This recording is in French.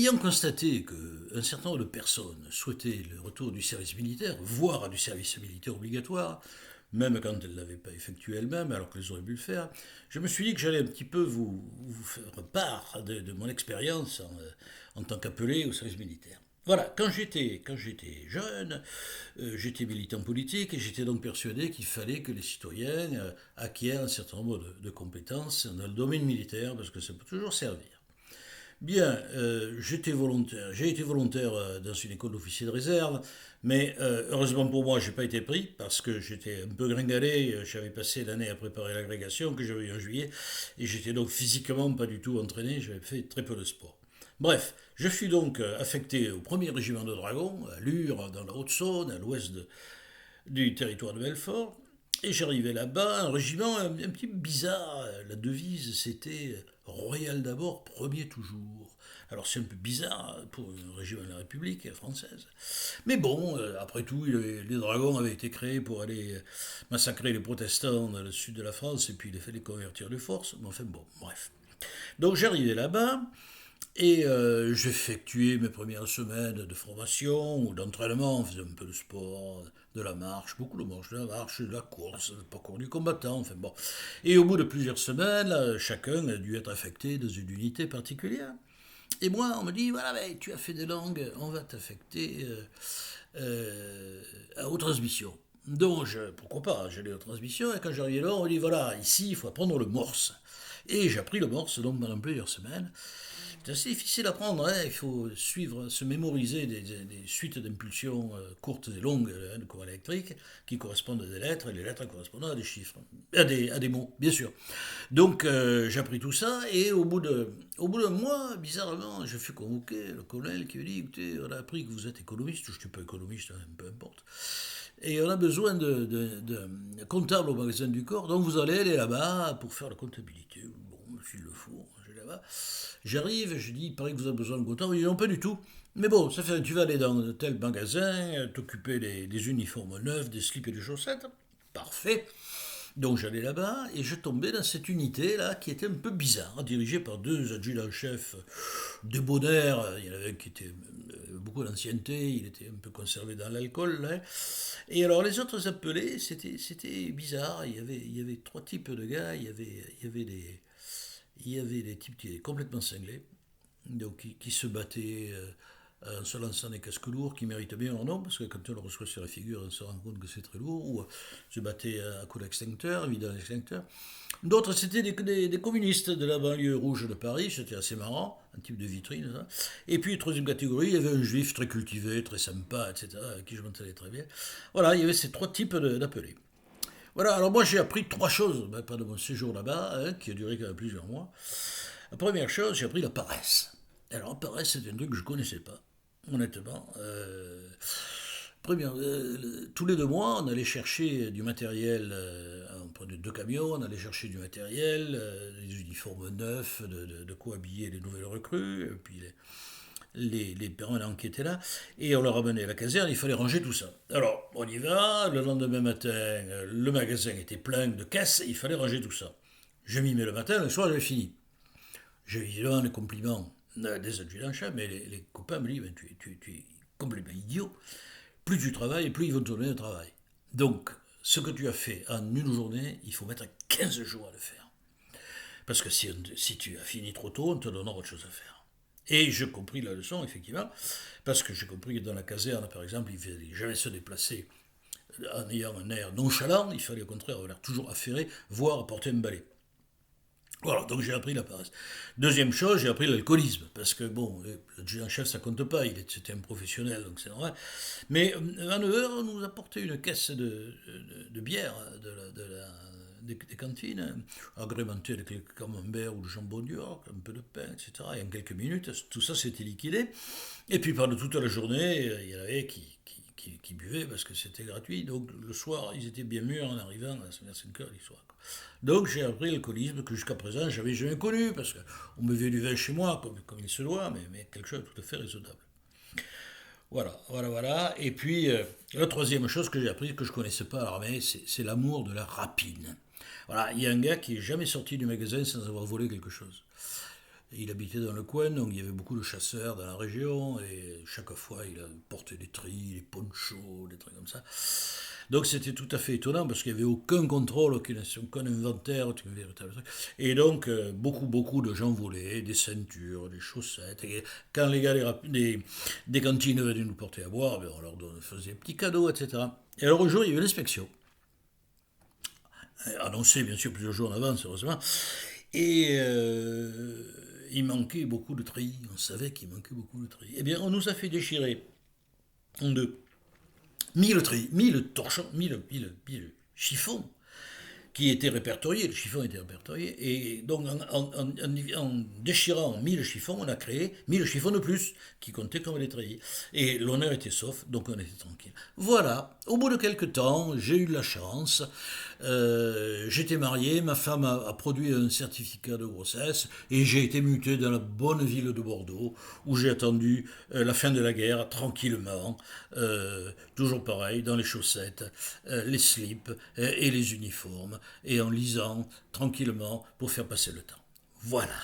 ayant constaté qu'un certain nombre de personnes souhaitaient le retour du service militaire, voire du service militaire obligatoire, même quand elles ne l'avaient pas effectué elles-mêmes, alors qu'elles auraient pu le faire, je me suis dit que j'allais un petit peu vous faire part de mon expérience en tant qu'appelé au service militaire. Voilà, quand j'étais jeune, j'étais militant politique et j'étais donc persuadé qu'il fallait que les citoyens acquièrent un certain nombre de compétences dans le domaine militaire parce que ça peut toujours servir. Bien, j'ai été volontaire dans une école d'officiers de réserve, mais heureusement pour moi, j'ai pas été pris parce que j'étais un peu gringalé. J'avais passé l'année à préparer l'agrégation que j'avais eu en juillet et j'étais donc physiquement pas du tout entraîné. J'avais fait très peu de sport. Bref, je fus donc affecté au premier régiment de dragons à Lure, dans la Haute-Saône, à l'ouest du territoire de Belfort. Et j'arrivais là-bas, un régiment un petit peu bizarre. La devise, c'était Royal d'abord, premier toujours. Alors c'est un peu bizarre pour un régiment de la République française. Mais bon, après tout, les dragons avaient été créés pour aller massacrer les protestants dans le sud de la France et puis les convertir de force. Mais enfin bon, bref. Donc j'arrivais là-bas, et j'effectuais mes premières semaines de formation ou d'entraînement, on faisait un peu de sport, de la marche, beaucoup de marche, de la marche, de la course, le parcours du combattant, enfin bon. Et au bout de plusieurs semaines, chacun a dû être affecté dans une unité particulière. Et moi, on me dit, voilà, mais tu as fait des langues, on va t'affecter aux transmissions. Donc, pourquoi pas, j'allais aux transmissions, et quand j'arrivais là, on me dit, voilà, ici, il faut apprendre le morse. Et j'ai appris le morse, donc pendant plusieurs semaines. C'est assez difficile à apprendre, hein. Il faut suivre, se mémoriser des suites d'impulsions courtes et longues de courant électrique qui correspondent à des lettres et les lettres correspondant à des chiffres, à des mots, bien sûr. Donc j'ai appris tout ça et au bout d'un mois, bizarrement, je fus convoqué, le colonel qui me dit, écoutez, on a appris que vous êtes économiste, je ne suis pas économiste, hein, peu importe. Et on a besoin de comptable au magasin du corps, donc vous allez aller là-bas pour faire la comptabilité. Bon, s'il le faut, je vais là-bas. J'arrive, je dis, il paraît que vous avez besoin de comptable. Il dit, non, pas du tout. Mais bon, ça fait, tu vas aller dans tel magasin, t'occuper des uniformes neufs, des slips et des chaussettes. Parfait. Donc j'allais là-bas et je tombais dans cette unité-là qui était un peu bizarre, dirigée par deux adjudants-chefs débonnaires. Il y en avait un qui était beaucoup d'ancienneté, il était un peu conservé dans l'alcool, là. Et alors les autres appelés, c'était bizarre. Il y avait trois types de gars. Il y avait des types qui étaient complètement cinglés, donc qui se battaient en se lançant des casques lourds, qui méritent bien leur nom, parce que quand on le reçoit sur la figure, on se rend compte que c'est très lourd, ou se battaient à coups d'extincteur, vidant l'extincteur. D'autres, c'était des communistes de la banlieue rouge de Paris, c'était assez marrant, un type de vitrine. Ça. Et puis, troisième catégorie, il y avait un juif très cultivé, très sympa, etc., avec qui je m'entendais très bien. Voilà, il y avait ces trois types d'appelés. Voilà, alors moi j'ai appris trois choses pendant mon séjour là-bas, hein, qui a duré quand même plusieurs mois. La première chose, j'ai appris la paresse. Alors la paresse, c'est un truc que je ne connaissais pas, honnêtement. Tous les 2 mois, on allait chercher du matériel, on prenait 2 camions, on allait chercher du matériel, des uniformes neufs, de quoi habiller les nouvelles recrues, puis les permanents qui étaient là, et on leur ramenait à la caserne, il fallait ranger tout ça. Alors, on y va, le lendemain matin, le magasin était plein de caisses, il fallait ranger tout ça. Je m'y mets le matin, le soir, j'avais fini. J'ai évidemment les compliments des adjudants-chefs, mais les copains me disent, ben, tu es complètement idiot. Plus tu travailles, plus ils vont te donner de travail. Donc, ce que tu as fait en une journée, il faut mettre 15 jours à le faire. Parce que si tu as fini trop tôt, on te donnera autre chose à faire. Et j'ai compris la leçon, effectivement, parce que j'ai compris que dans la caserne, par exemple, il ne fallait jamais se déplacer en ayant un air nonchalant, il fallait au contraire avoir l'air toujours affairé, voire porter un balai. Voilà, donc j'ai appris la paresse. Deuxième chose, j'ai appris l'alcoolisme, parce que bon, l'adjudant-chef ça compte pas, c'était un professionnel, donc c'est normal. Mais à 9 heures, on nous apportait une caisse de bière des cantines, agrémentée de quelques camemberts ou de jambon du York, un peu de pain, etc. Et en quelques minutes, tout ça s'était liquidé. Et puis pendant toute la journée, il y en avait qui buvaient parce que c'était gratuit. Donc le soir, ils étaient bien mûrs en arrivant à 5 heures du soir. Donc j'ai appris l'alcoolisme que jusqu'à présent, j'avais jamais connu, parce qu'on buvait du vin chez moi, comme il se doit, mais quelque chose de tout à fait raisonnable. Voilà, voilà, voilà. Et puis, la troisième chose que j'ai appris, que je ne connaissais pas à l'armée, c'est l'amour de la rapine. Voilà, il y a un gars qui n'est jamais sorti du magasin sans avoir volé quelque chose. Il habitait dans le coin, donc il y avait beaucoup de chasseurs dans la région, et chaque fois il a porté des tris, des ponchos, des trucs comme ça. Donc c'était tout à fait étonnant parce qu'il n'y avait aucun contrôle, aucun inventaire, aucun véritable truc. Et donc beaucoup de gens volaient, des ceintures, des chaussettes. Et quand les gars des cantines venaient nous porter à boire, ben, on leur faisait des petits cadeaux, etc. Et alors un jour il y avait l'inspection, annoncée bien sûr plusieurs jours en avance, heureusement. Et il manquait beaucoup de tri. On savait qu'il manquait beaucoup de tri. Eh bien, on nous a fait déchirer en deux 1000 tri, 1000 torchons, 1000 chiffons qui étaient répertoriés, le chiffon était répertorié, et donc en déchirant 1000 chiffons, on a créé 1000 chiffons de plus, qui comptaient comme des treillis. Et l'honneur était sauf, donc on était tranquille. Voilà, au bout de quelques temps, j'ai eu de la chance, j'étais marié, ma femme a produit un certificat de grossesse, et j'ai été muté dans la bonne ville de Bordeaux, où j'ai attendu la fin de la guerre, tranquillement, toujours pareil, dans les chaussettes, les slips et les uniformes, et en lisant tranquillement pour faire passer le temps. Voilà.